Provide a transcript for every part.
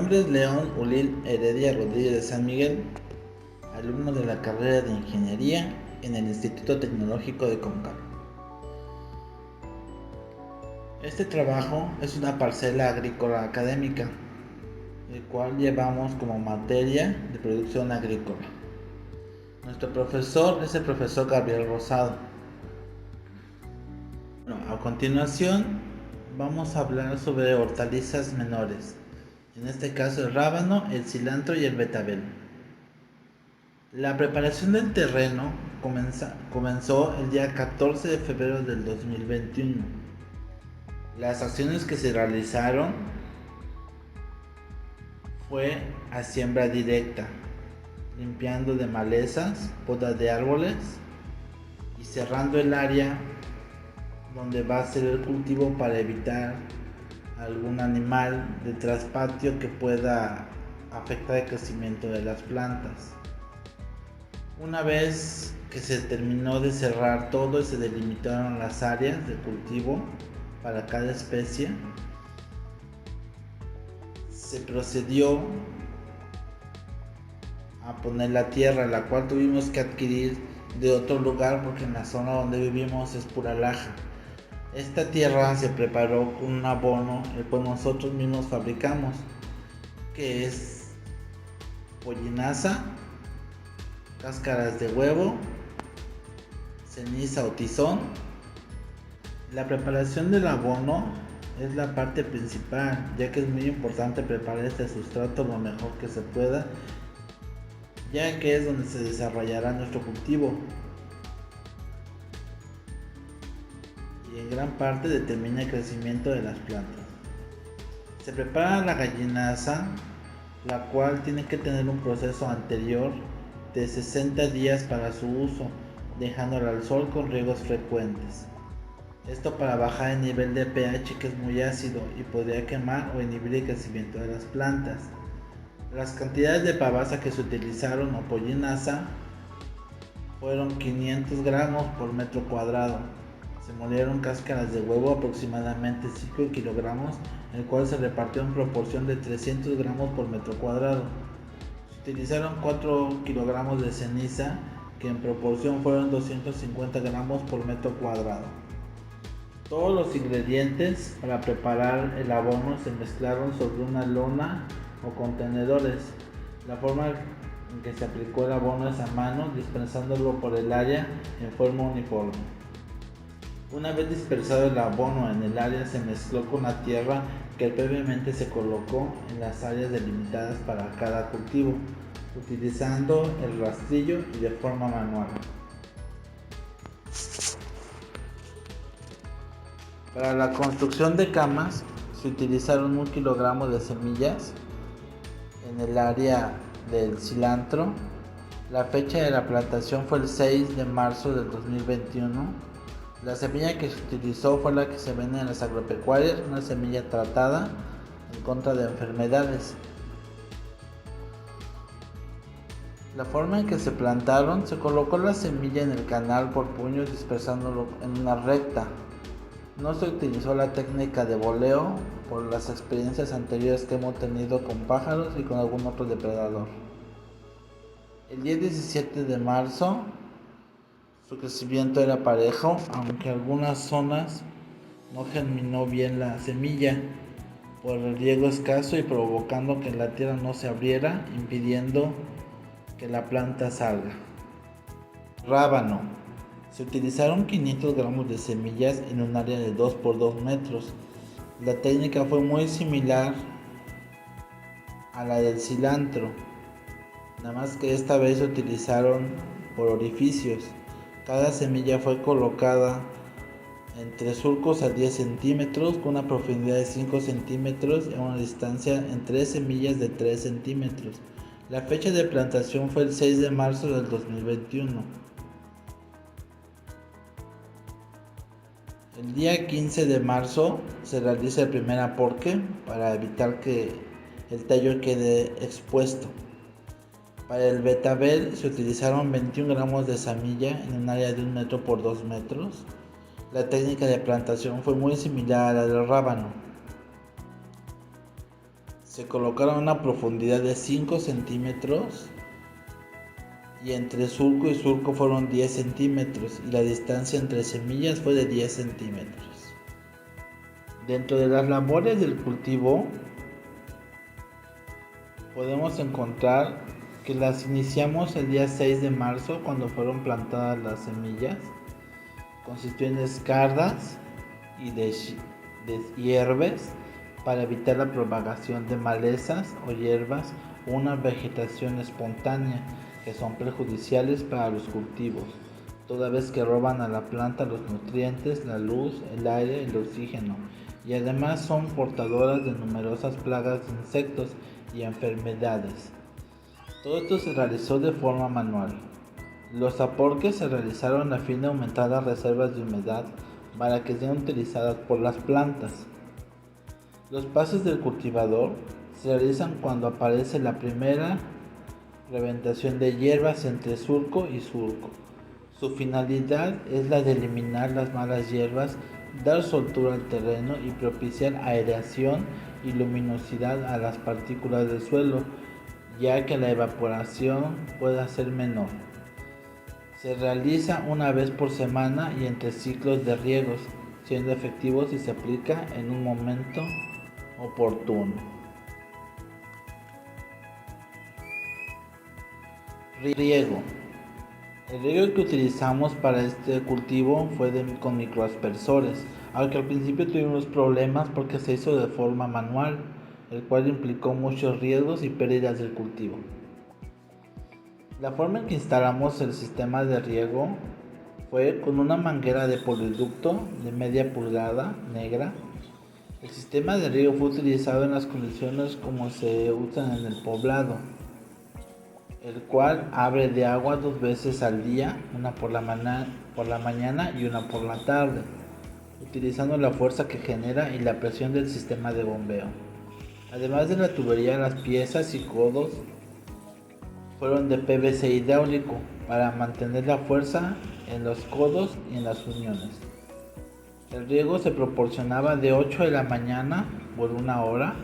nombre es León Ulil Heredia Rodríguez de San Miguel, alumno de la carrera de Ingeniería en el Instituto Tecnológico de Concal. Este trabajo es una parcela agrícola académica, el cual llevamos como materia de producción agrícola. Nuestro profesor es el profesor Gabriel Rosado. A continuación vamos a hablar sobre hortalizas menores, en este caso el rábano, el cilantro y el betabel. La preparación del terreno comenzó el día 14 de febrero del 2021. Las acciones que se realizaron fue a siembra directa, limpiando de malezas, poda de árboles y cerrando el área donde va a ser el cultivo para evitar algún animal de traspatio que pueda afectar el crecimiento de las plantas. Una vez que se terminó de cerrar todo y se delimitaron las áreas de cultivo para cada especie, se procedió a poner la tierra, la cual tuvimos que adquirir de otro lugar porque en la zona donde vivimos es pura laja. Esta tierra se preparó con un abono el cual nosotros mismos fabricamos, que es pollinaza, cáscaras de huevo, ceniza o tizón. La preparación del abono es la parte principal, ya que es muy importante preparar este sustrato lo mejor que se pueda, ya que es donde se desarrollará nuestro cultivo y en gran parte determina el crecimiento de las plantas. Se prepara la gallinaza, la cual tiene que tener un proceso anterior de 60 días para su uso, dejándola al sol con riegos frecuentes. Esto para bajar el nivel de pH, que es muy ácido y podría quemar o inhibir el crecimiento de las plantas. Las cantidades de pavasa que se utilizaron o pollinaza fueron 500 gramos por metro cuadrado. Se molieron cáscaras de huevo, aproximadamente 5 kilogramos, el cual se repartió en proporción de 300 gramos por metro cuadrado. Se utilizaron 4 kilogramos de ceniza, que en proporción fueron 250 gramos por metro cuadrado. Todos los ingredientes para preparar el abono se mezclaron sobre una lona o contenedores. La forma en que se aplicó el abono es a mano, dispersándolo por el área en forma uniforme. Una vez dispersado el abono en el área, se mezcló con la tierra que previamente se colocó en las áreas delimitadas para cada cultivo, utilizando el rastrillo y de forma manual. Para la construcción de camas se utilizaron 1 kilogramo de semillas en el área del cilantro. La fecha de la plantación fue el 6 de marzo del 2021. La semilla que se utilizó fue la que se vende en las agropecuarias, una semilla tratada en contra de enfermedades. La forma en que se plantaron: se colocó la semilla en el canal por puños, dispersándolo en una recta. No se utilizó la técnica de boleo por las experiencias anteriores que hemos tenido con pájaros y con algún otro depredador. El día 17 de marzo su crecimiento era parejo, aunque en algunas zonas no germinó bien la semilla por el riego escaso y provocando que la tierra no se abriera, impidiendo que la planta salga. Rábano: se utilizaron 500 gramos de semillas en un área de 2 por 2 metros. La técnica fue muy similar a la del cilantro, nada más que esta vez se utilizaron por orificios. Cada semilla fue colocada entre surcos a 10 centímetros con una profundidad de 5 centímetros y a una distancia entre semillas de 3 centímetros. La fecha de plantación fue el 6 de marzo del 2021. El día 15 de marzo se realiza el primer aporque para evitar que el tallo quede expuesto. Para el betabel se utilizaron 21 gramos de semilla en un área de 1 metro por 2 metros. La técnica de plantación fue muy similar a la del rábano. Se colocaron a una profundidad de 5 centímetros y entre surco y surco fueron 10 centímetros y la distancia entre semillas fue de 10 centímetros. Dentro de las labores del cultivo podemos encontrar que las iniciamos el día 6 de marzo cuando fueron plantadas las semillas. Consistió en escardas y hierbes para evitar la propagación de malezas o hierbas o una vegetación espontánea que son perjudiciales para los cultivos, toda vez que roban a la planta los nutrientes, la luz, el aire y el oxígeno, y además son portadoras de numerosas plagas de insectos y enfermedades. Todo esto se realizó de forma manual. Los aporques se realizaron a fin de aumentar las reservas de humedad para que sean utilizadas por las plantas. Los pases del cultivador se realizan cuando aparece la primera reventación de hierbas entre surco y surco. Su finalidad es la de eliminar las malas hierbas, dar soltura al terreno y propiciar aireación y luminosidad a las partículas del suelo, ya que la evaporación pueda ser menor. Se realiza una vez por semana y entre ciclos de riegos, siendo efectivo si se aplica en un momento oportuno. Riego. El riego que utilizamos para este cultivo fue con microaspersores, aunque al principio tuvimos problemas porque se hizo de forma manual, el cual implicó muchos riesgos y pérdidas del cultivo. La forma en que instalamos el sistema de riego fue con una manguera de poliducto de media pulgada negra. El sistema de riego fue utilizado en las condiciones como se usan en el poblado, el cual abre de agua 2 veces al día, una por la mañana y una por la tarde, utilizando la fuerza que genera y la presión del sistema de bombeo. Además de la tubería, las piezas y codos fueron de PVC hidráulico para mantener la fuerza en los codos y en las uniones. El riego se proporcionaba de 8 de la mañana por 1 hora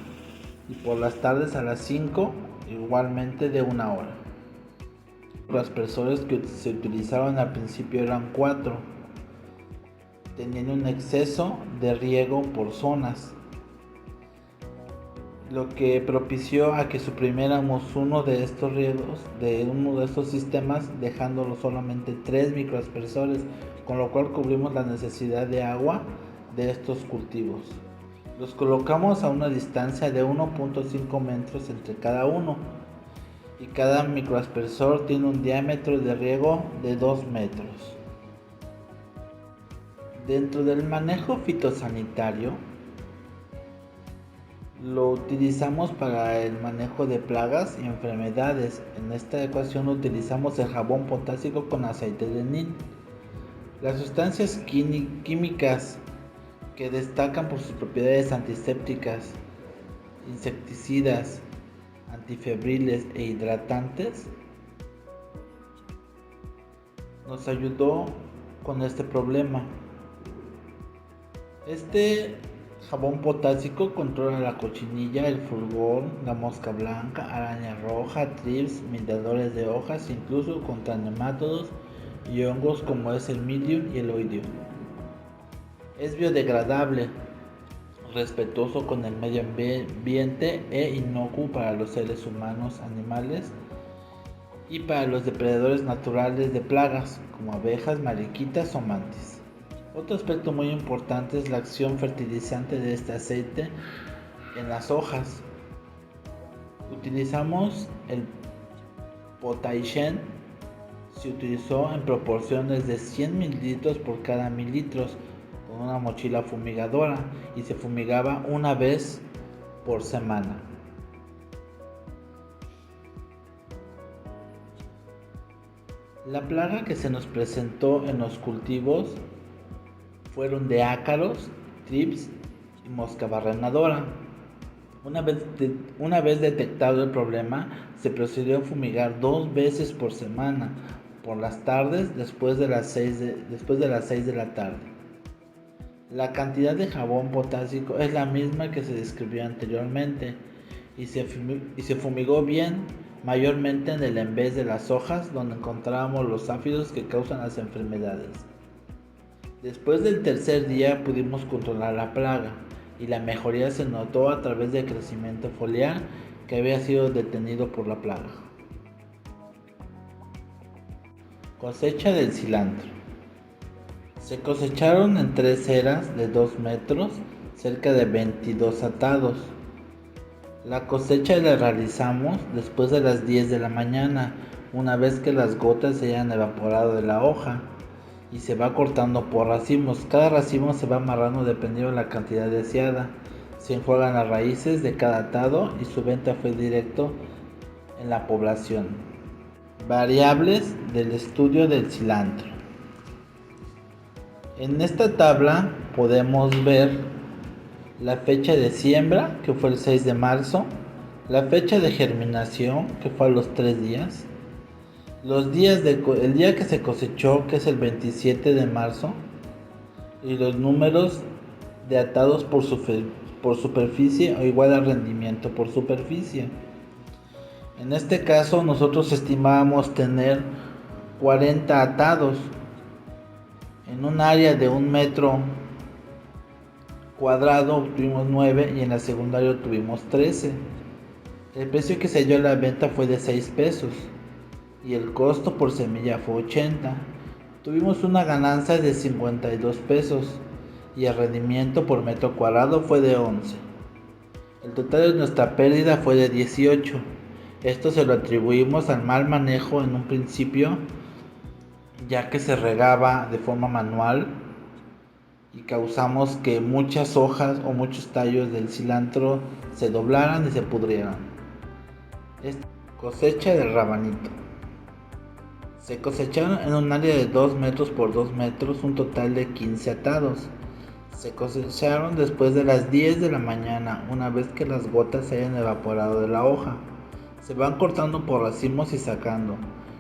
y por las tardes a las 5 igualmente de 1 hora. Los aspersores que se utilizaban al principio eran 4, teniendo un exceso de riego por zonas, lo que propició a que suprimiéramos uno de estos riegos de uno de estos sistemas, dejándolo solamente 3 microaspersores, con lo cual cubrimos la necesidad de agua de estos cultivos. Los colocamos a una distancia de 1.5 metros entre cada uno y cada microaspersor tiene un diámetro de riego de 2 metros. Dentro del manejo fitosanitario, lo utilizamos para el manejo de plagas y enfermedades. En esta ecuación utilizamos el jabón potásico con aceite de neem. Las sustancias químicas que destacan por sus propiedades antisépticas, insecticidas, antifebriles e hidratantes nos ayudó con este problema. Este jabón potásico controla la cochinilla, el fulgor, la mosca blanca, araña roja, thrips, minadores de hojas, incluso contra nemátodos y hongos como es el mildiu y el oidium. Es biodegradable, respetuoso con el medio ambiente e inocuo para los seres humanos, animales y para los depredadores naturales de plagas como abejas, mariquitas o mantis. Otro aspecto muy importante es la acción fertilizante de este aceite en las hojas. Utilizamos el Potaishen, se utilizó en proporciones de 100 mililitros por cada 1000 litros con una mochila fumigadora y se fumigaba una vez por semana. La plaga que se nos presentó en los cultivos fueron de ácaros, thrips y mosca barrenadora. Una vez detectado el problema, se procedió a fumigar 2 veces por semana, por las tardes después de las 6 de la tarde. La cantidad de jabón potásico es la misma que se describió anteriormente y se fumigó bien, mayormente en el envés de las hojas, donde encontrábamos los áfidos que causan las enfermedades. Después del tercer día pudimos controlar la plaga y la mejoría se notó a través del crecimiento foliar que había sido detenido por la plaga. Cosecha del cilantro. Se cosecharon en 3 eras de 2 metros, cerca de 22 atados. La cosecha la realizamos después de las 10 de la mañana, una vez que las gotas se hayan evaporado de la hoja, y se va cortando por racimos. Cada racimo se va amarrando dependiendo de la cantidad deseada. Se enjuagan las raíces de cada atado y su venta fue directo en la población. Variables del estudio del cilantro. En esta tabla podemos ver la fecha de siembra, que fue el 6 de marzo, la fecha de germinación, que fue a los 3 días, el día que se cosechó, que es el 27 de marzo, y los números de atados por superficie o igual al rendimiento por superficie. En este caso nosotros estimábamos tener 40 atados en un área de 1 metro cuadrado, obtuvimos 9 y en la secundaria obtuvimos 13. El precio que se dio a la venta fue de 6 pesos y el costo por semilla fue 80. Tuvimos una ganancia de 52 pesos y el rendimiento por metro cuadrado fue de 11. El total de nuestra pérdida fue de 18. Esto se lo atribuimos al mal manejo en un principio, ya que se regaba de forma manual y causamos que muchas hojas o muchos tallos del cilantro se doblaran y se pudrieran. Cosecha del rabanito. Se cosecharon en un área de 2 metros por 2 metros un total de 15 atados. Se cosecharon después de las 10 de la mañana, una vez que las gotas se hayan evaporado de la hoja. Se van cortando por racimos y sacando,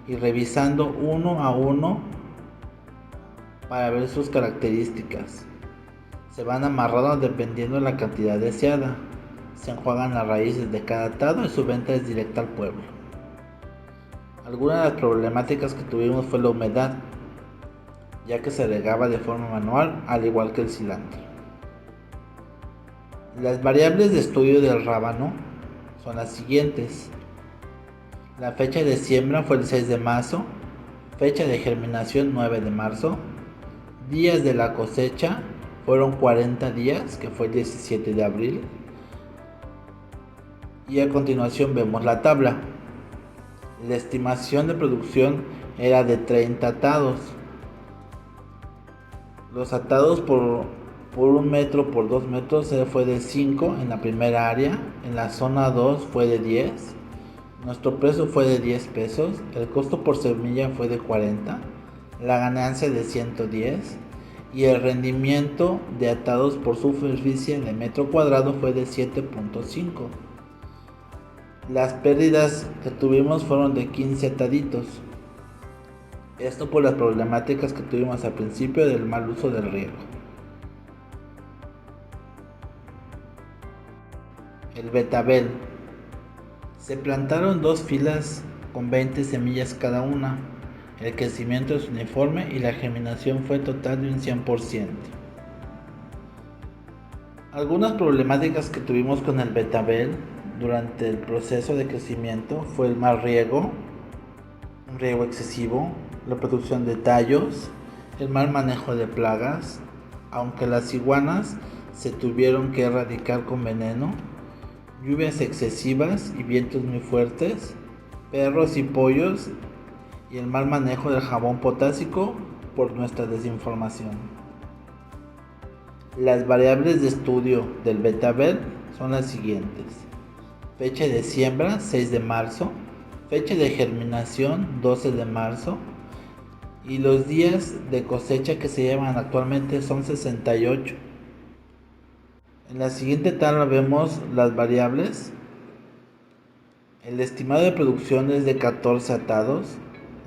y revisando uno a uno para ver sus características. Se van amarrando dependiendo de la cantidad deseada. Se enjuagan las raíces de cada atado y su venta es directa al pueblo. Algunas de las problemáticas que tuvimos fue la humedad, ya que se regaba de forma manual al igual que el cilantro. Las variables de estudio del rábano son las siguientes. La fecha de siembra fue el 6 de marzo, fecha de germinación 9 de marzo, días de la cosecha fueron 40 días, que fue el 17 de abril, y a continuación vemos la tabla. La estimación de producción era de 30 atados. Los atados por 1 metro por 2 metros fue de 5 en la primera área, en la zona 2 fue de 10. Nuestro precio fue de 10 pesos, el costo por semilla fue de 40, la ganancia de 110 y el rendimiento de atados por superficie de metro cuadrado fue de 7.5. Las pérdidas que tuvimos fueron de 15 ataditos. Esto por las problemáticas que tuvimos al principio del mal uso del riego. El betabel. Se plantaron 2 filas con 20 semillas cada una. El crecimiento es uniforme y la germinación fue total de un 100%. Algunas problemáticas que tuvimos con el betabel durante el proceso de crecimiento fue el mal riego, un riego excesivo, la producción de tallos, el mal manejo de plagas, aunque las iguanas se tuvieron que erradicar con veneno, lluvias excesivas y vientos muy fuertes, perros y pollos y el mal manejo del jabón potásico por nuestra desinformación. Las variables de estudio del betabel son las siguientes. Fecha de siembra 6 de marzo, fecha de germinación 12 de marzo y los días de cosecha que se llevan actualmente son 68. En la siguiente tabla vemos las variables. El estimado de producción es de 14 atados,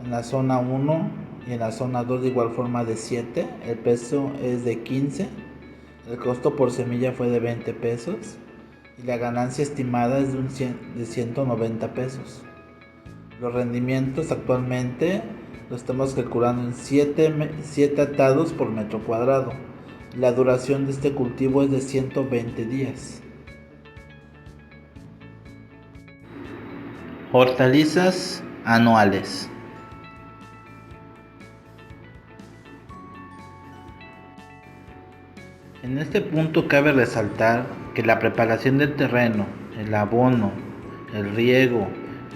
en la zona 1 y en la zona 2 de igual forma de 7, el peso es de 15, el costo por semilla fue de 20 pesos y la ganancia estimada es de 190 pesos. Los rendimientos actualmente lo estamos calculando en 7 atados por metro cuadrado. La duración de este cultivo es de 120 días. Hortalizas anuales. En este punto cabe resaltar que la preparación del terreno, el abono, el riego,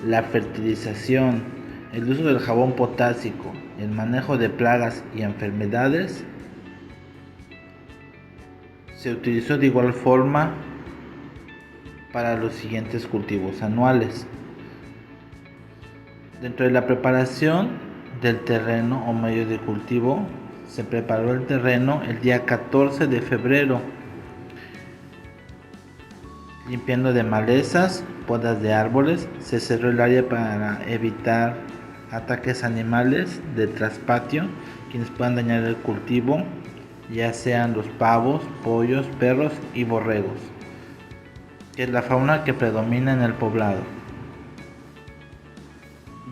la fertilización, el uso del jabón potásico, el manejo de plagas y enfermedades se utilizó de igual forma para los siguientes cultivos anuales. Dentro de la preparación del terreno o medio de cultivo, se preparó el terreno el día 14 de febrero, limpiando de malezas, podas de árboles, se cerró el área para evitar ataques animales de traspatio, quienes puedan dañar el cultivo, ya sean los pavos, pollos, perros y borregos, que es la fauna que predomina en el poblado.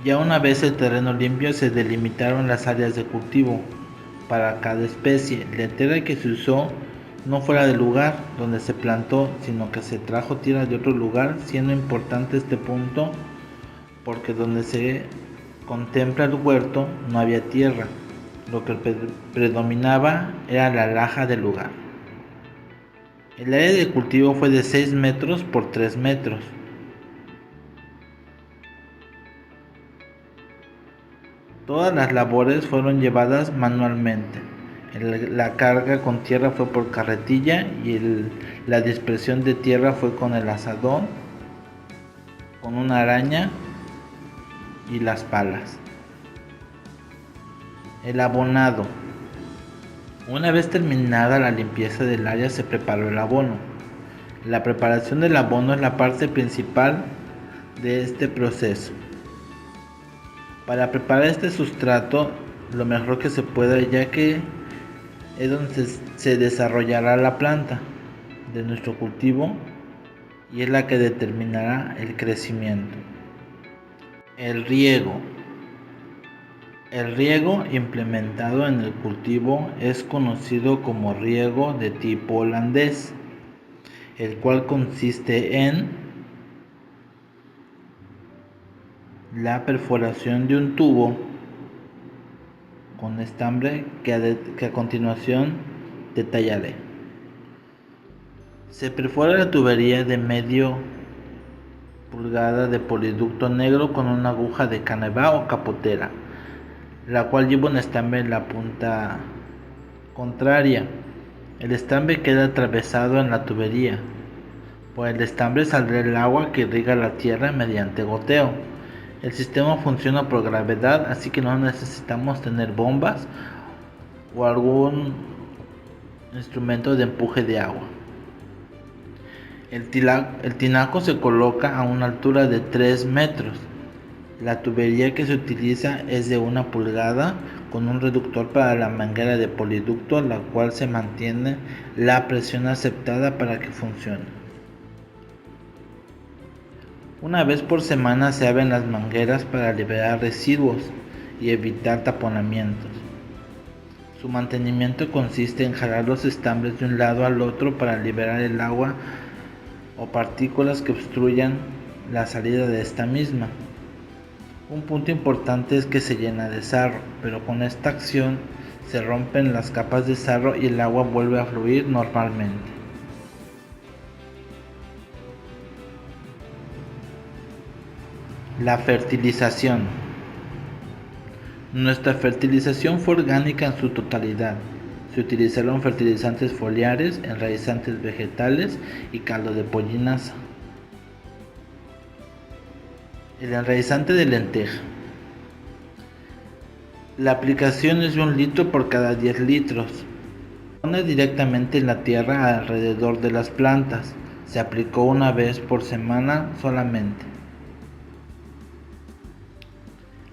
Ya una vez el terreno limpio, se delimitaron las áreas de cultivo para cada especie. La tierra que se usó no fuera del lugar donde se plantó, sino que se trajo tierra de otro lugar, siendo importante este punto porque donde se contempla el huerto no había tierra, lo que predominaba era la laja del lugar. El área de cultivo fue de 6 metros por 3 metros. Todas las labores fueron llevadas manualmente. La carga con tierra fue por carretilla y la dispersión de tierra fue con el azadón, con una araña y las palas. El abonado. Una vez terminada la limpieza del área, se preparó el abono. La preparación del abono es la parte principal de este proceso. Para preparar este sustrato lo mejor que se pueda, ya que es donde se desarrollará la planta de nuestro cultivo y es la que determinará el crecimiento. El riego. El riego implementado en el cultivo es conocido como riego de tipo holandés, el cual consiste en la perforación de un tubo con estambre que a continuación detallaré. Se perfora la tubería de medio pulgada de poliducto negro con una aguja de canevá o capotera, la cual lleva un estambre en la punta contraria. El estambre queda atravesado en la tubería. Por el estambre saldrá el agua que irriga la tierra mediante goteo. El sistema funciona por gravedad, así que no necesitamos tener bombas o algún instrumento de empuje de agua. El tinaco se coloca a una altura de 3 metros. La tubería que se utiliza es de 1 pulgada con un reductor para la manguera de poliducto, la cual se mantiene la presión aceptada para que funcione. Una vez por semana se abren las mangueras para liberar residuos y evitar taponamientos. Su mantenimiento consiste en jalar los estambres de un lado al otro para liberar el agua o partículas que obstruyan la salida de esta misma. Un punto importante es que se llena de sarro, pero con esta acción se rompen las capas de sarro y el agua vuelve a fluir normalmente. La fertilización. Nuestra fertilización fue orgánica en su totalidad. Se utilizaron fertilizantes foliares, enraizantes vegetales y caldo de pollinaza. El enraizante de lenteja. La aplicación es de 1 litro por cada 10 litros. Se pone directamente en la tierra alrededor de las plantas. Se aplicó una vez por semana solamente.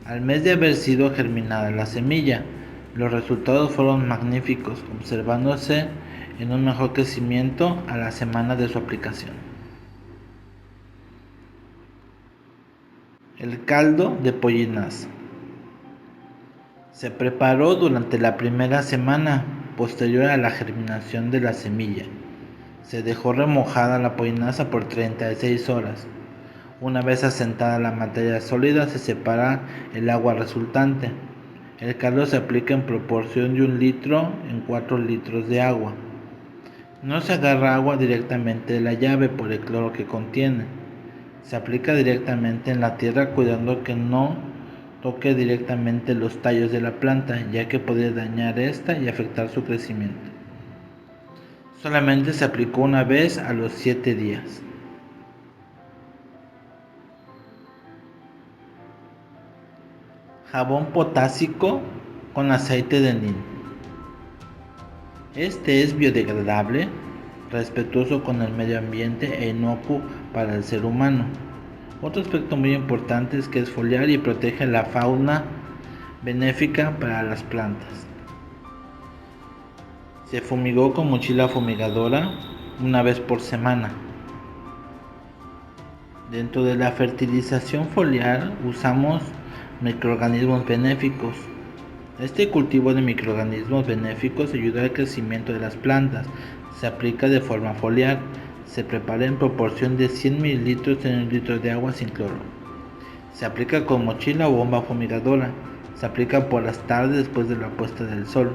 Al mes de haber sido germinada la semilla, los resultados fueron magníficos, observándose en un mejor crecimiento a la semana de su aplicación. El caldo de pollinaza. Se preparó durante la primera semana posterior a la germinación de la semilla. Se dejó remojada la pollinaza por 36 horas. Una vez asentada la materia sólida, se separa el agua resultante. El caldo se aplica en proporción de 1 litro en 4 litros de agua. No se agarra agua directamente de la llave por el cloro que contiene. Se aplica directamente en la tierra, cuidando que no toque directamente los tallos de la planta, ya que podría dañar esta y afectar su crecimiento. Solamente se aplicó una vez a los 7 días. Jabón potásico con aceite de neem. Este es biodegradable, respetuoso con el medio ambiente e inocuo para el ser humano. Otro aspecto muy importante es que es foliar y protege la fauna, benéfica para las plantas. Se fumigó con mochila fumigadora una vez por semana. Dentro de la fertilización foliar usamos microorganismos benéficos. Este cultivo de microorganismos benéficos ayuda al crecimiento de las plantas. Se aplica de forma foliar. Se prepara en proporción de 100 mililitros en 1 litro de agua sin cloro. Se aplica con mochila o bomba fumigadora. Se aplica por las tardes después de la puesta del sol.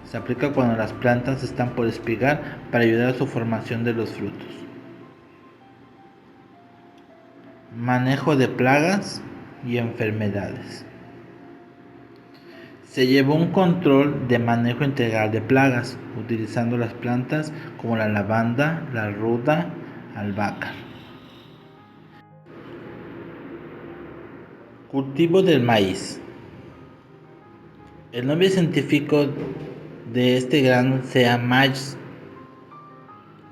Se aplica cuando las plantas están por espigar para ayudar a su formación de los frutos. Manejo de plagas y enfermedades. Se llevó un control de manejo integral de plagas, utilizando las plantas como la lavanda, la ruda, albahaca. Cultivo del maíz. El nombre científico de este grano sea maíz.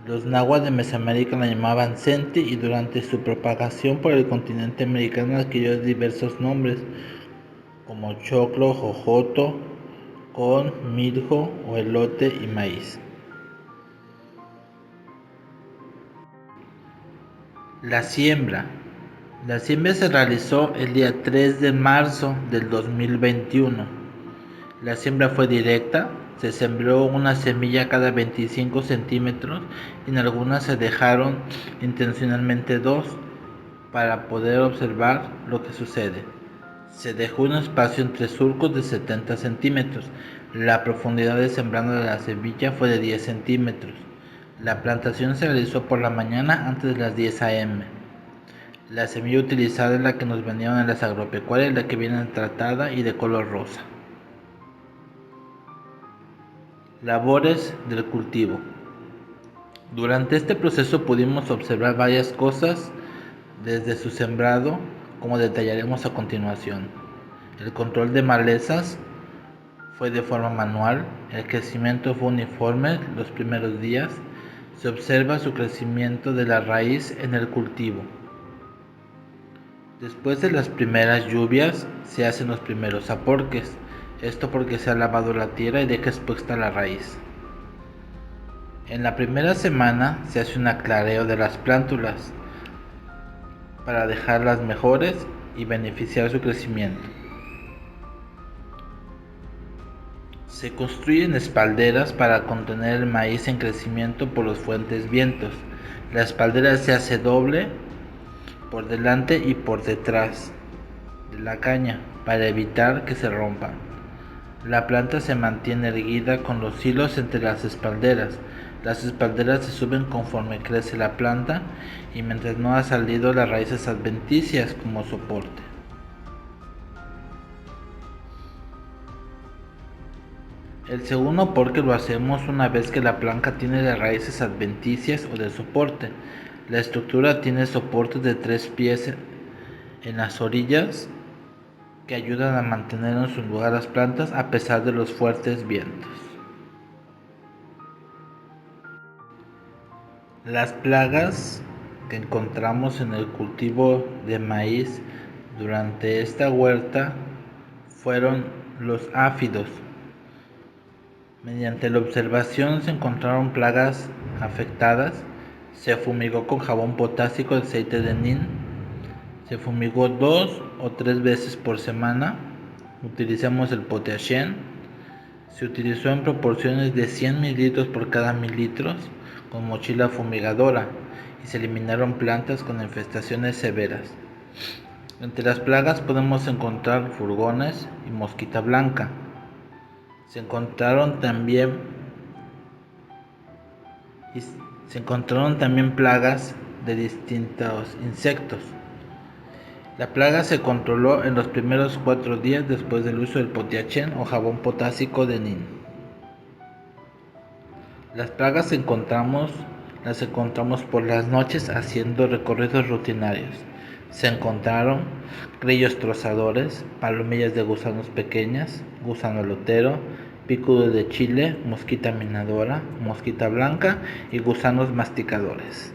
Los nahuas de Mesoamérica la llamaban senti y durante su propagación por el continente americano adquirió diversos nombres como choclo, jojoto, con, miljo o elote y maíz. La siembra. La siembra se realizó el día 3 de marzo del 2021. La siembra fue directa, se sembró una semilla cada 25 centímetros y en algunas se dejaron intencionalmente 2 para poder observar lo que sucede. Se dejó un espacio entre surcos de 70 centímetros. La profundidad de sembrado de la semilla fue de 10 centímetros. La plantación se realizó por la mañana antes de las 10 a.m. La semilla utilizada es la que nos vendieron en las agropecuarias, la que viene tratada y de color rosa. Labores del cultivo. Durante este proceso pudimos observar varias cosas desde su sembrado, como detallaremos a continuación. El control de malezas fue de forma manual, el crecimiento fue uniforme los primeros días, se observa su crecimiento de la raíz en el cultivo. Después de las primeras lluvias se hacen los primeros aporques, esto porque se ha lavado la tierra y deja expuesta la raíz. En la primera semana se hace un aclareo de las plántulas para dejarlas mejores y beneficiar su crecimiento. Se construyen espalderas para contener el maíz en crecimiento por los fuertes vientos. La espaldera se hace doble por delante y por detrás de la caña para evitar que se rompan. La planta se mantiene erguida con los hilos entre las espalderas. Las espalderas se suben conforme crece la planta y mientras no ha salido las raíces adventicias como soporte. El segundo porque lo hacemos una vez que la planta tiene las raíces adventicias o de soporte. La estructura tiene soportes de 3 pies en las orillas que ayudan a mantener en su lugar las plantas a pesar de los fuertes vientos. Las plagas que encontramos en el cultivo de maíz durante esta huerta fueron los áfidos. Mediante la observación se encontraron plagas afectadas, se fumigó con jabón potásico y aceite de neem, Se fumigó 2 o 3 veces por semana. Utilizamos el potassium. Se utilizó en proporciones de 100 mililitros por cada 1000 litros con mochila fumigadora y se eliminaron plantas con infestaciones severas. Entre las plagas podemos encontrar furgones y mosquita blanca. Se encontraron también plagas de distintos insectos. La plaga se controló en los primeros 4 días después del uso del potassium o jabón potásico de neem. Las plagas las encontramos por las noches haciendo recorridos rutinarios. Se encontraron grillos trozadores, palomillas de gusanos pequeñas, gusano elotero, picudo de chile, mosquita minadora, mosquita blanca y gusanos masticadores.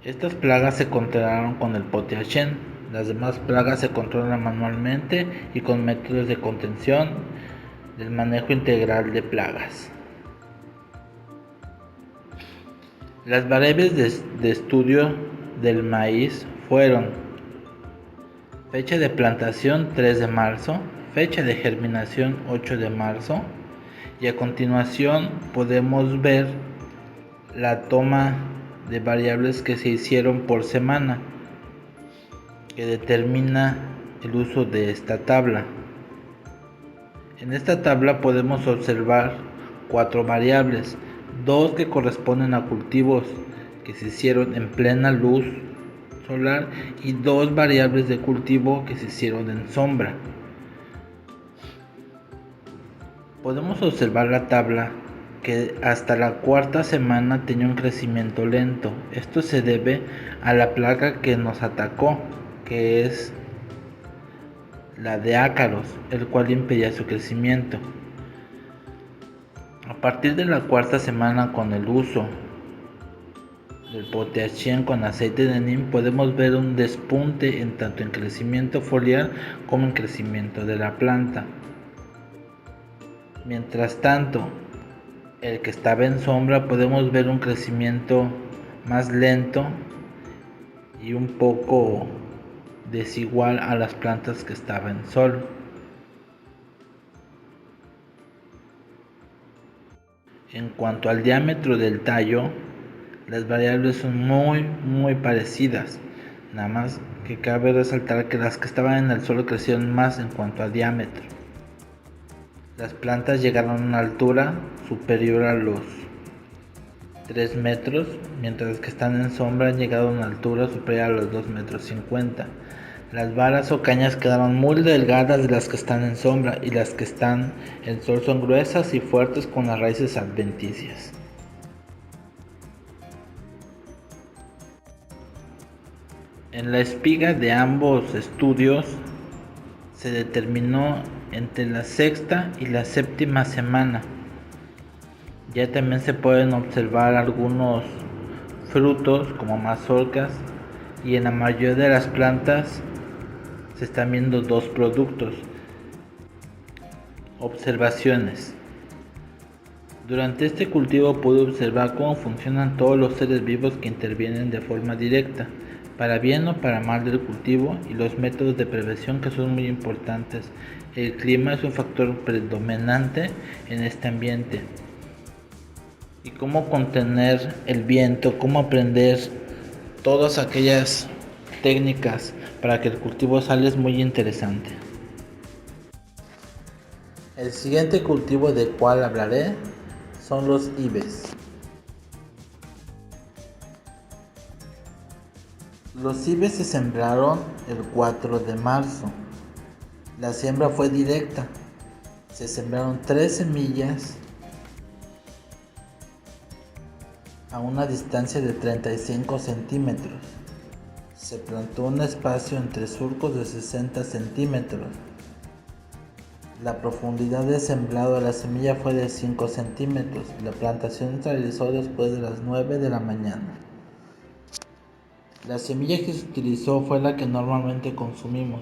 Estas plagas se controlaron con el potassium. Las demás plagas se controlan manualmente y con métodos de contención del manejo integral de plagas. Las variables de estudio del maíz fueron: fecha de plantación 3 de marzo, fecha de germinación 8 de marzo, y a continuación podemos ver la toma de variables que se hicieron por semana, que determina el uso de esta tabla. En esta tabla podemos observar 4 variables, 2 que corresponden a cultivos que se hicieron en plena luz solar y 2 variables de cultivo que se hicieron en sombra. Podemos observar la tabla que hasta la 4ª semana tenía un crecimiento lento. Esto se debe a la plaga que nos atacó, que es la de ácaros, el cual impedía su crecimiento. A partir de la 4ª semana, con el uso del potassium con aceite de neem, podemos ver un despunte tanto en crecimiento foliar como en crecimiento de la planta. Mientras tanto, el que estaba en sombra, podemos ver un crecimiento más lento y un poco desigual a las plantas que estaban en sol. En cuanto al diámetro del tallo, las variables son muy parecidas, nada más que cabe resaltar que las que estaban en el suelo crecieron más en cuanto al diámetro. Las plantas llegaron a una altura superior a los 3 metros, mientras las que están en sombra han llegado a una altura superior a los 2,50 metros. Las varas o cañas quedaron muy delgadas de las que están en sombra, y las que están en sol son gruesas y fuertes con las raíces adventicias. En la espiga de ambos estudios se determinó entre la 6ª y la 7ª semana. Ya también se pueden observar algunos frutos como mazorcas, y en la mayoría de las plantas se están viendo 2 productos. Observaciones. Durante este cultivo pude observar cómo funcionan todos los seres vivos que intervienen de forma directa, para bien o para mal del cultivo, y los métodos de prevención, que son muy importantes. El clima es un factor predominante en este ambiente, y cómo contener el viento, cómo aprender todas aquellas técnicas para que el cultivo salga es muy interesante. El siguiente cultivo del cual hablaré son los hibes. Los hibes se sembraron el 4 de marzo. La siembra fue directa. Se sembraron 3 semillas a una distancia de 35 centímetros. Se plantó un espacio entre surcos de 60 centímetros. La profundidad de sembrado de la semilla fue de 5 centímetros. La plantación se realizó después de las 9 de la mañana. La semilla que se utilizó fue la que normalmente consumimos.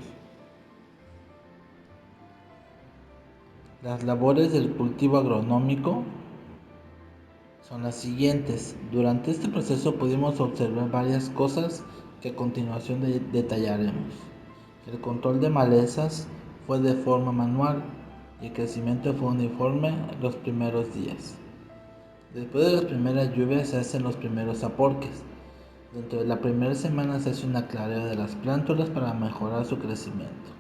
Las labores del cultivo agronómico son las siguientes. Durante este proceso pudimos observar varias cosas que a continuación detallaremos. El control de malezas fue de forma manual y el crecimiento fue uniforme los primeros días. Después de las primeras lluvias se hacen los primeros aporques. Dentro de la primera semana se hace una clareo de las plántulas para mejorar su crecimiento.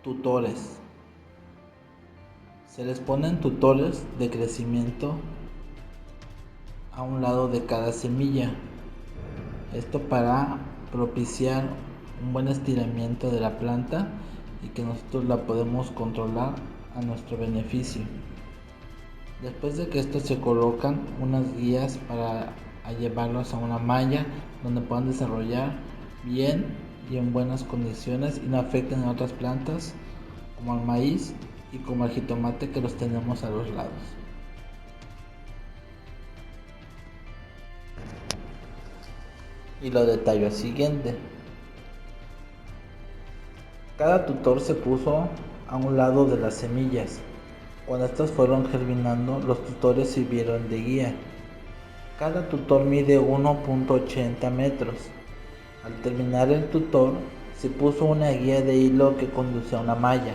Tutores. Se les ponen tutores de crecimiento a un lado de cada semilla. Esto para propiciar un buen estiramiento de la planta y que nosotros la podemos controlar a nuestro beneficio. Después de que estos se colocan unas guías para llevarlos a una malla donde puedan desarrollar bien y en buenas condiciones y no afecten a otras plantas como al maíz y como al jitomate que los tenemos a los lados. Y lo detallo siguiente. Cada tutor se puso a un lado de las semillas. Cuando estas fueron germinando, los tutores sirvieron de guía. Cada tutor mide 1.80 metros. Al terminar el tutor, se puso una guía de hilo que conduce a una malla.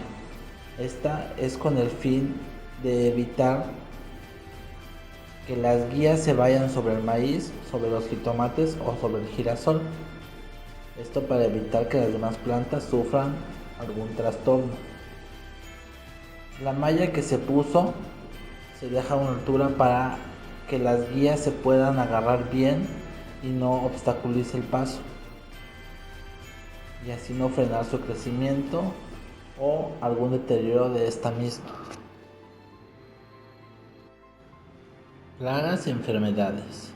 Esta es con el fin de evitar que las guías se vayan sobre el maíz, sobre los jitomates o sobre el girasol. Esto para evitar que las demás plantas sufran algún trastorno. La malla que se puso se deja a una altura para que las guías se puedan agarrar bien y no obstaculice el paso, y así no frenar su crecimiento o algún deterioro de esta misma. Plagas y enfermedades.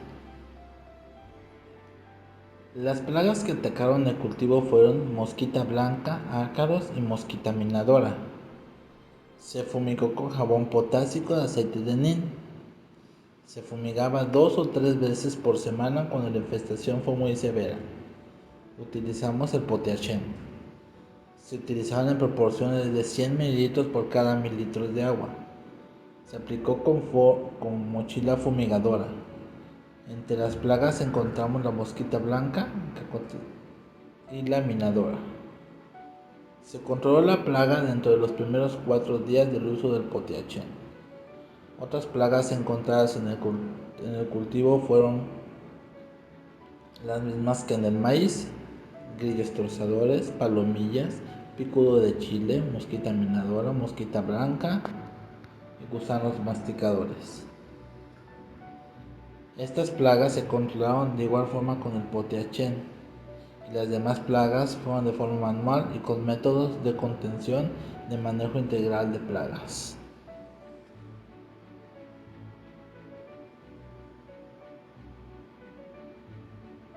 Las plagas que atacaron el cultivo fueron mosquita blanca, ácaros y mosquita minadora. Se fumigó con jabón potásico de aceite de neem. Se fumigaba 2 o 3 veces por semana cuando la infestación fue muy severa. Utilizamos el potiachén. Se utilizaban en proporciones de 100 mililitros por cada mililitro de agua. Se aplicó con mochila fumigadora. Entre las plagas encontramos la mosquita blanca y la minadora. Se controló la plaga dentro de los primeros 4 días del uso del potiachén. Otras plagas encontradas en el cultivo fueron las mismas que en el maíz: grillos trozadores, palomillas, picudo de chile, mosquita minadora, mosquita blanca y gusanos masticadores. Estas plagas se controlaron de igual forma con el potiachén, y las demás plagas fueron de forma manual y con métodos de contención de manejo integral de plagas.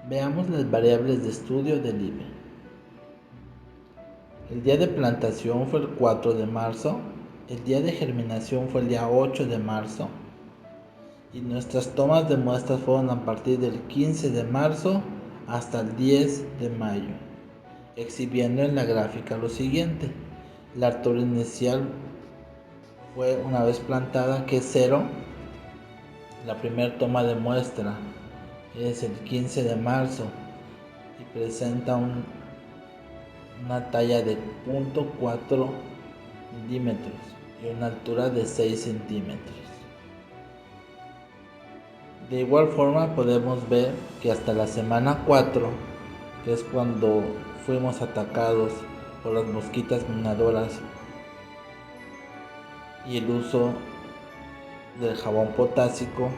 Veamos las variables de estudio del IBE. El día de plantación fue el 4 de marzo, el día de germinación fue el día 8 de marzo, y nuestras tomas de muestras fueron a partir del 15 de marzo hasta el 10 de mayo, exhibiendo en la gráfica lo siguiente. La altura inicial fue una vez plantada, que es 0. La primera toma de muestra es el 15 de marzo y presenta una talla de 0.4 milímetros y una altura de 6 centímetros. De igual forma podemos ver que hasta la semana 4, que es cuando fuimos atacados por las mosquitas minadoras y el uso del jabón potásico,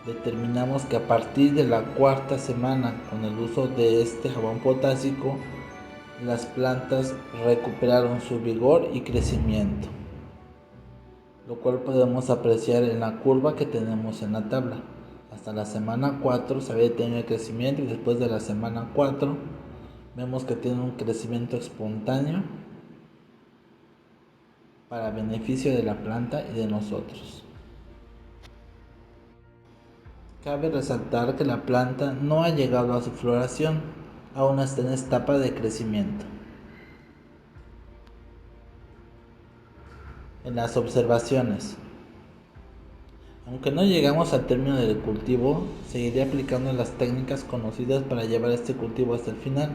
determinamos que a partir de la 4ª semana, con el uso de este jabón potásico, las plantas recuperaron su vigor y crecimiento, lo cual podemos apreciar en la curva que tenemos en la tabla. Hasta la semana 4 se había tenido el crecimiento, y después de la semana 4 vemos que tiene un crecimiento espontáneo para beneficio de la planta y de nosotros. Cabe resaltar que la planta no ha llegado a su floración, aún está en etapa de crecimiento. En las observaciones. Aunque no llegamos al término del cultivo, seguiré aplicando las técnicas conocidas para llevar este cultivo hasta el final,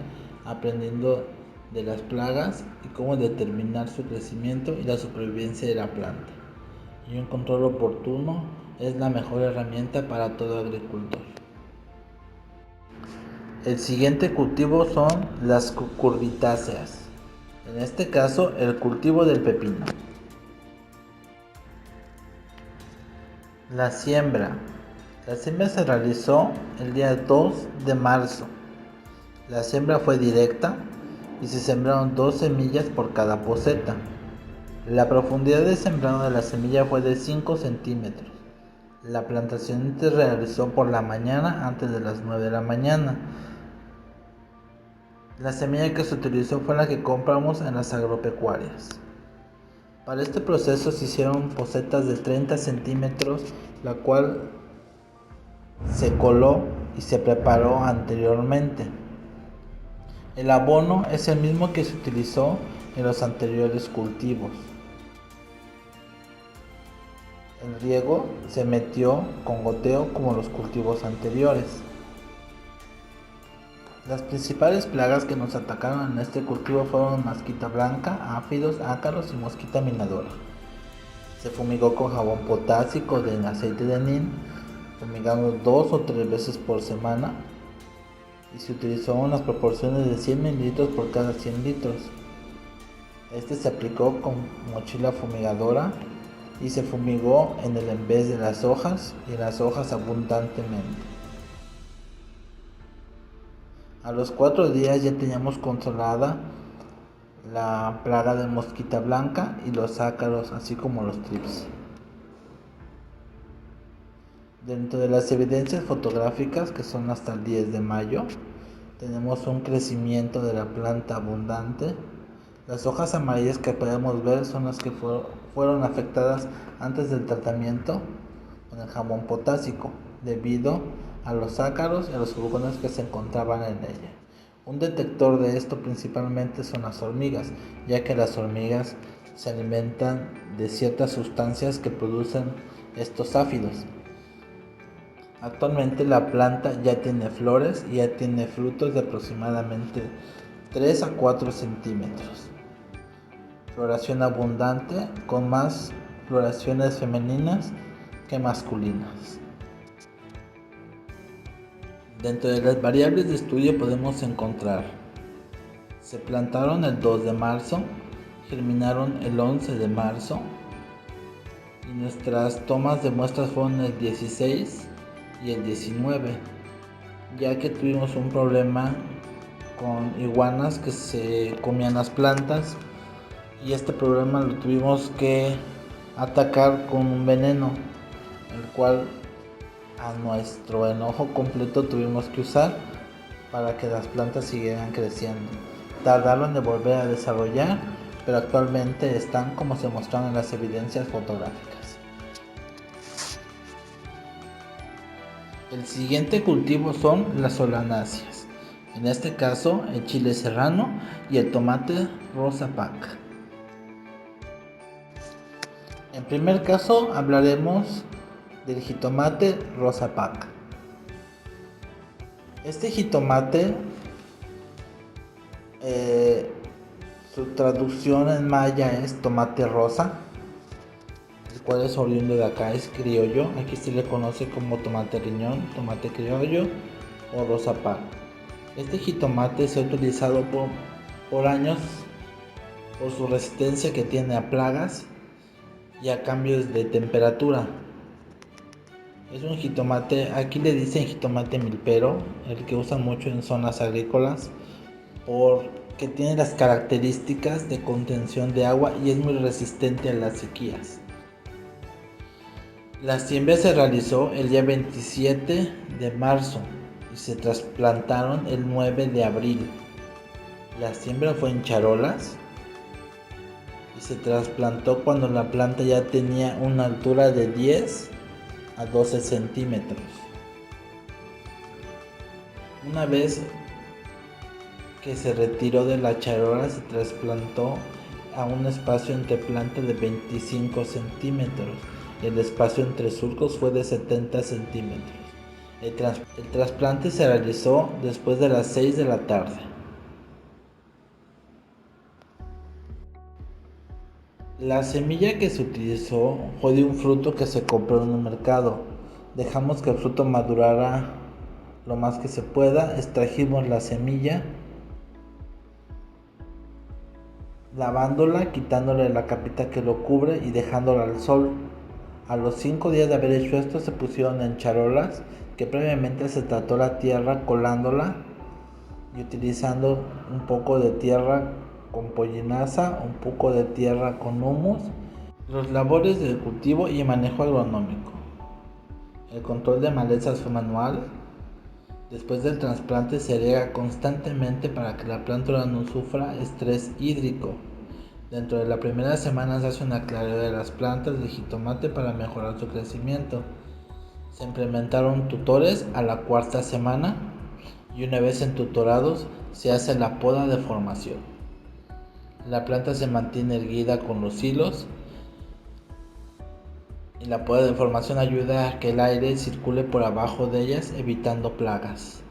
aprendiendo de las plagas y cómo determinar su crecimiento y la supervivencia de la planta. Y un control oportuno es la mejor herramienta para todo agricultor. El siguiente cultivo son las cucurbitáceas, en este caso el cultivo del pepino. La siembra. La siembra se realizó el día 2 de marzo. La siembra fue directa y se sembraron 2 semillas por cada poceta. La profundidad de sembrado de la semilla fue de 5 centímetros. La plantación se realizó por la mañana antes de las 9 de la mañana. La semilla que se utilizó fue la que compramos en las agropecuarias. Para este proceso se hicieron pocetas de 30 centímetros, la cual se coló y se preparó anteriormente. El abono es el mismo que se utilizó en los anteriores cultivos. El riego se metió con goteo como los cultivos anteriores. Las principales plagas que nos atacaron en este cultivo fueron mosquita blanca, áfidos, ácaros y mosquita minadora. Se fumigó con jabón potásico de aceite de neem, fumigando 2 o 3 veces por semana, y se utilizó unas proporciones de 100 mililitros por cada 100 litros. Este se aplicó con mochila fumigadora y se fumigó en el envés de las hojas y en las hojas abundantemente. A los 4 días ya teníamos controlada la plaga de mosquita blanca y los ácaros, así como los trips. Dentro de las evidencias fotográficas, que son hasta el 10 de mayo, tenemos un crecimiento de la planta abundante. Las hojas amarillas que podemos ver son las que fueron afectadas antes del tratamiento con el jabón potásico, debido a los ácaros y a los pulgones que se encontraban en ella. Un detector de esto principalmente son las hormigas, ya que las hormigas se alimentan de ciertas sustancias que producen estos áfidos. Actualmente la planta ya tiene flores y ya tiene frutos de aproximadamente 3 a 4 centímetros. Floración abundante, con más floraciones femeninas que masculinas. Dentro de las variables de estudio podemos encontrar: se plantaron el 2 de marzo, germinaron el 11 de marzo y nuestras tomas de muestras fueron el 16 y el 19, ya que tuvimos un problema con iguanas que se comían las plantas, y este problema lo tuvimos que atacar con un veneno, el cual a nuestro enojo completo tuvimos que usar para que las plantas siguieran creciendo. Tardaron de volver a desarrollar, pero actualmente están como se mostraron en las evidencias fotográficas. El siguiente cultivo son las solanáceas, en este caso el chile serrano y el tomate rosa pack. En primer caso hablaremos del jitomate rosa pack. Este jitomate, su traducción en maya es tomate rosa, el cual es oriundo de acá, es criollo. Aquí se le conoce como tomate riñón, tomate criollo o rosa pack. Este jitomate se ha utilizado por años por su resistencia que tiene a plagas y a cambios de temperatura. Es un jitomate, aquí le dicen jitomate milpero, el que usan mucho en zonas agrícolas, porque tiene las características de contención de agua y es muy resistente a las sequías. La siembra se realizó el día 27 de marzo y se trasplantaron el 9 de abril. La siembra fue en charolas y se trasplantó cuando la planta ya tenía una altura de 10 a 12 centímetros. Una vez que se retiró de la charola, se trasplantó a un espacio entre plantas de 25 centímetros. El espacio entre surcos fue de 70 centímetros. El trasplante se realizó después de las 6 de la tarde. La semilla que se utilizó fue de un fruto que se compró en un mercado. Dejamos que el fruto madurara lo más que se pueda, extrajimos la semilla, lavándola, quitándole la capita que lo cubre y dejándola al sol. A los 5 días de haber hecho esto se pusieron en charolas que previamente se trató la tierra colándola y utilizando un poco de tierra con pollinaza, un poco de tierra con humus, los labores de cultivo y manejo agronómico. El control de malezas fue manual. Después del trasplante se riega constantemente para que la planta no sufra estrés hídrico. Dentro de la primera semana se hace una clareo de las plantas de jitomate para mejorar su crecimiento. Se implementaron tutores a la cuarta semana y una vez entutorados se hace la poda de formación. La planta se mantiene erguida con los hilos y la poda de formación ayuda a que el aire circule por abajo de ellas evitando plagas.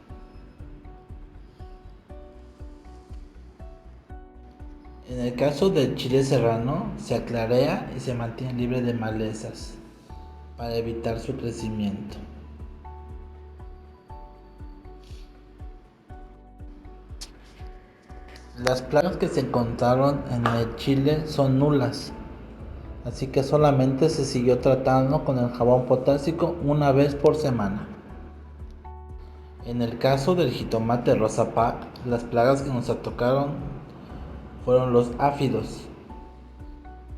En el caso del chile serrano se aclarea y se mantiene libre de malezas para evitar su crecimiento. Las plagas que se encontraron en el chile son nulas, así que solamente se siguió tratando con el jabón potásico una vez por semana. En el caso del jitomate rosa pack, las plagas que nos tocaron fueron los áfidos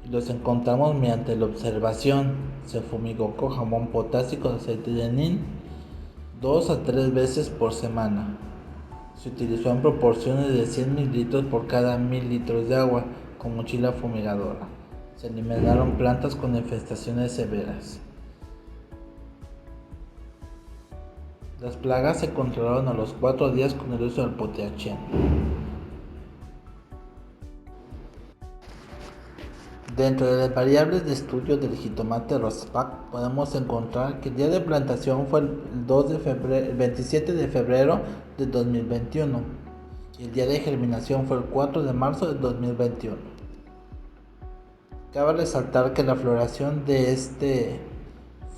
y los encontramos mediante la observación. Se fumigó con jabón potásico de aceite de neem 2 a 3 veces por semana. Se utilizó en proporciones de 100 mililitros por cada 1000 litros de agua con mochila fumigadora. Se eliminaron plantas con infestaciones severas. Las plagas se controlaron a los 4 días con el uso del potiachén. Dentro de las variables de estudio del jitomate Rospac podemos encontrar que el día de plantación fue el 27 de febrero de 2021 y el día de germinación fue el 4 de marzo de 2021. Cabe resaltar que la floración de este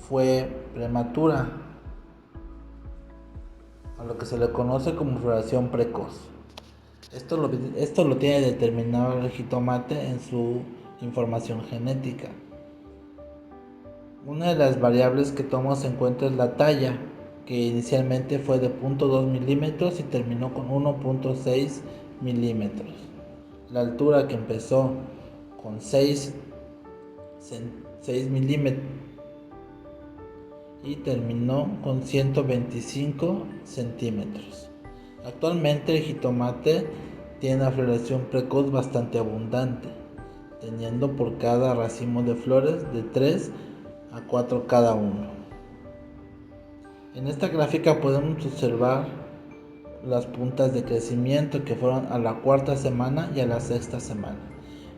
fue prematura, a lo que se le conoce como floración precoz. Esto lo tiene determinado el jitomate en su información genética. Una de las variables que tomamos en cuenta es la talla, que inicialmente fue de 0.2 milímetros y terminó con 1.6 milímetros. La altura, que empezó con 6 milímetros y terminó con 125 centímetros. Actualmente el jitomate tiene una floración precoz bastante abundante, teniendo por cada racimo de flores de 3 a 4 cada uno. En esta gráfica podemos observar las puntas de crecimiento que fueron a la cuarta semana y a la sexta semana.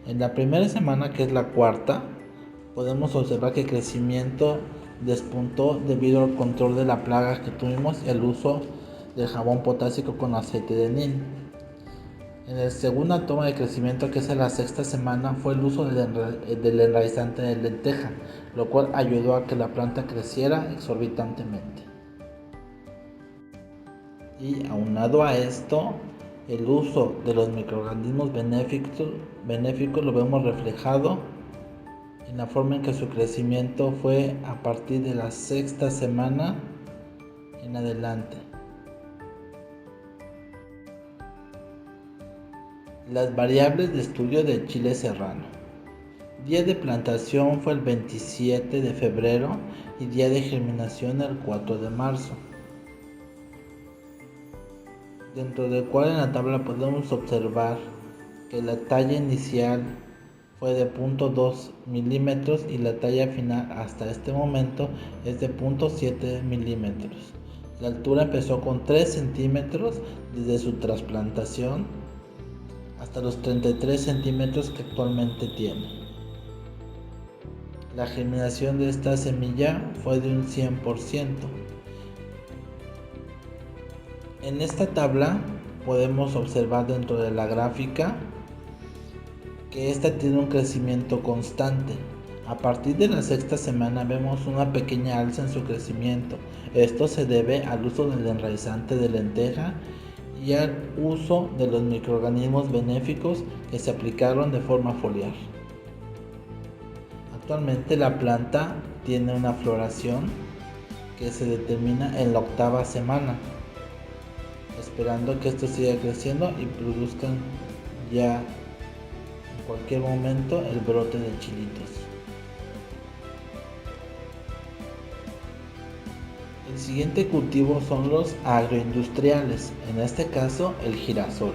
En la primera semana, que es la cuarta, podemos observar que el crecimiento despuntó debido al control de la plaga que tuvimos y el uso del jabón potásico con aceite de neem. En la segunda toma de crecimiento, que es en la sexta semana, fue el uso del enraizante de lenteja, lo cual ayudó a que la planta creciera exorbitantemente. Y aunado a esto, el uso de los microorganismos benéficos lo vemos reflejado en la forma en que su crecimiento fue a partir de la sexta semana en adelante. Las variables de estudio del chile serrano. Día de plantación fue el 27 de febrero y día de germinación el 4 de marzo. Dentro del cual en la tabla podemos observar que la talla inicial fue de 0.2 milímetros y la talla final hasta este momento es de 0.7 milímetros. La altura empezó con 3 centímetros desde su trasplantación hasta los 33 centímetros que actualmente tiene. La germinación de esta semilla fue de un 100%. En esta tabla podemos observar dentro de la gráfica que esta tiene un crecimiento constante. A partir de la sexta semana vemos una pequeña alza en su crecimiento. Esto se debe al uso del enraizante de lenteja y al uso de los microorganismos benéficos que se aplicaron de forma foliar. Actualmente la planta tiene una floración que se determina en la octava semana, esperando que esto siga creciendo y produzcan ya en cualquier momento el brote de chilitos. El siguiente cultivo son los agroindustriales, en este caso el girasol.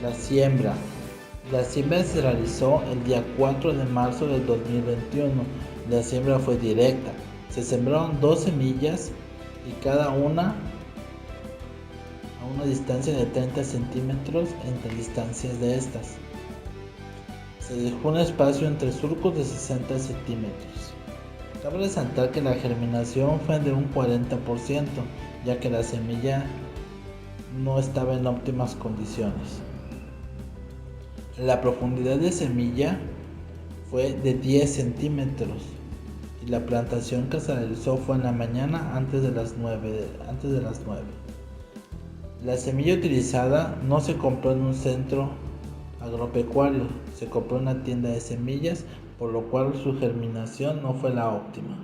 La siembra se realizó el día 4 de marzo del 2021. La siembra fue directa. Se sembraron 2 semillas y cada una a una distancia de 30 centímetros entre distancias de estas. Se dejó un espacio entre surcos de 60 centímetros. Cabe resaltar que la germinación fue de un 40%, ya que la semilla no estaba en óptimas condiciones. La profundidad de semilla fue de 10 centímetros y la plantación que se realizó fue en la mañana antes de las 9. La semilla utilizada no se compró en un centro agropecuario, se compró en una tienda de semillas, por lo cual su germinación no fue la óptima.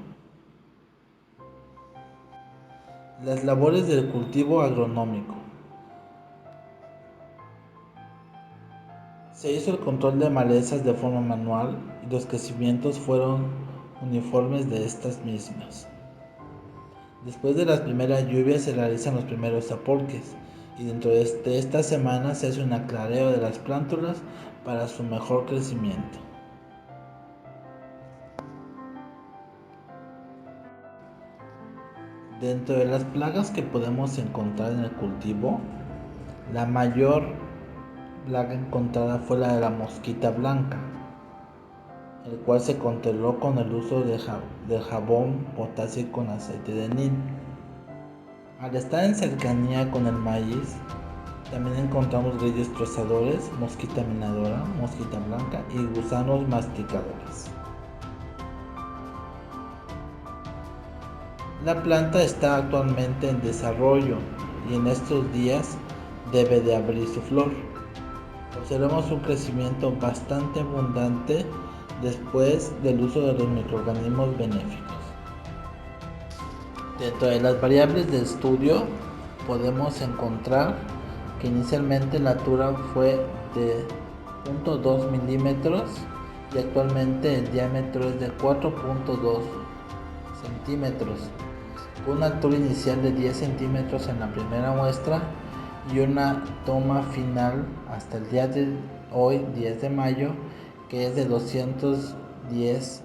Las labores del cultivo agronómico. Se hizo el control de malezas de forma manual y los crecimientos fueron uniformes de estas mismas. Después de las primeras lluvias se realizan los primeros apolques y dentro de esta semana se hace un aclareo de las plántulas para su mejor crecimiento. Dentro de las plagas que podemos encontrar en el cultivo, la mayor plaga encontrada fue la de la mosquita blanca, el cual se controló con el uso de jabón potásico con aceite de neem. Al estar en cercanía con el maíz, también encontramos grillos trozadores, mosquita minadora, mosquita blanca y gusanos masticadores. La planta está actualmente en desarrollo y en estos días debe de abrir su flor. Observamos un crecimiento bastante abundante después del uso de los microorganismos benéficos. Dentro de las variables de estudio podemos encontrar que inicialmente la altura fue de 0.2 milímetros y actualmente el diámetro es de 4.2 centímetros, con una altura inicial de 10 centímetros en la primera muestra y una toma final hasta el día de hoy, 10 de mayo, que es de 210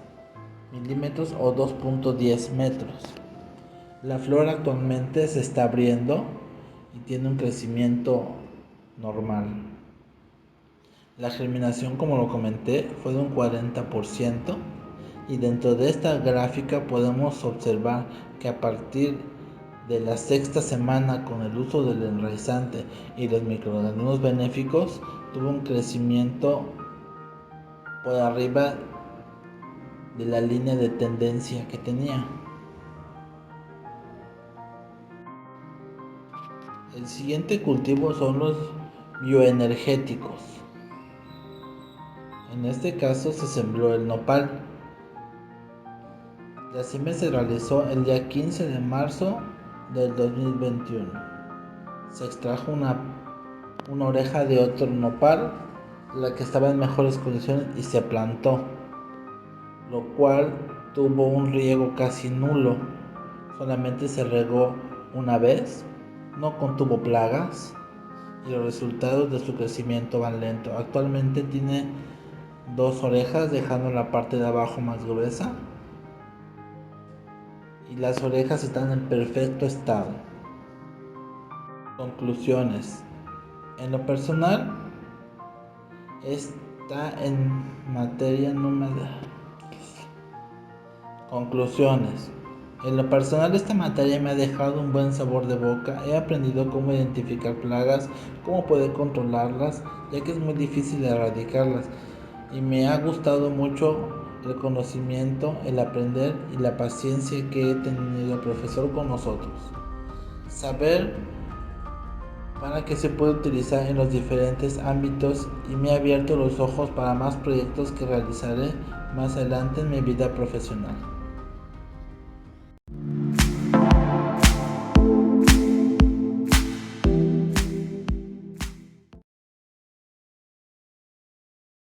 milímetros o 2.10 metros. La flor actualmente se está abriendo y tiene un crecimiento normal. La germinación, como lo comenté, fue de un 40% y dentro de esta gráfica podemos observar que a partir de la sexta semana, con el uso del enraizante y los microorganismos benéficos, tuvo un crecimiento por arriba de la línea de tendencia que tenía. El siguiente cultivo son los bioenergéticos. En este caso se sembró el nopal. La siembra se realizó el día 15 de marzo del 2021. Se extrajo una oreja de otro nopal, la que estaba en mejores condiciones, y se plantó, lo cual tuvo un riego casi nulo. Solamente se regó una vez, no contuvo plagas y los resultados de su crecimiento van lento. Actualmente tiene 2 orejas, dejando la parte de abajo más gruesa, y las orejas están en perfecto estado. Conclusiones. En lo personal, esta en materia número... Conclusiones. En lo personal, esta materia me ha dejado un buen sabor de boca. He aprendido cómo identificar plagas, cómo poder controlarlas, ya que es muy difícil erradicarlas. Y me ha gustado mucho el conocimiento, el aprender y la paciencia que he tenido el profesor con nosotros. Saber para qué se puede utilizar en los diferentes ámbitos y me ha abierto los ojos para más proyectos que realizaré más adelante en mi vida profesional.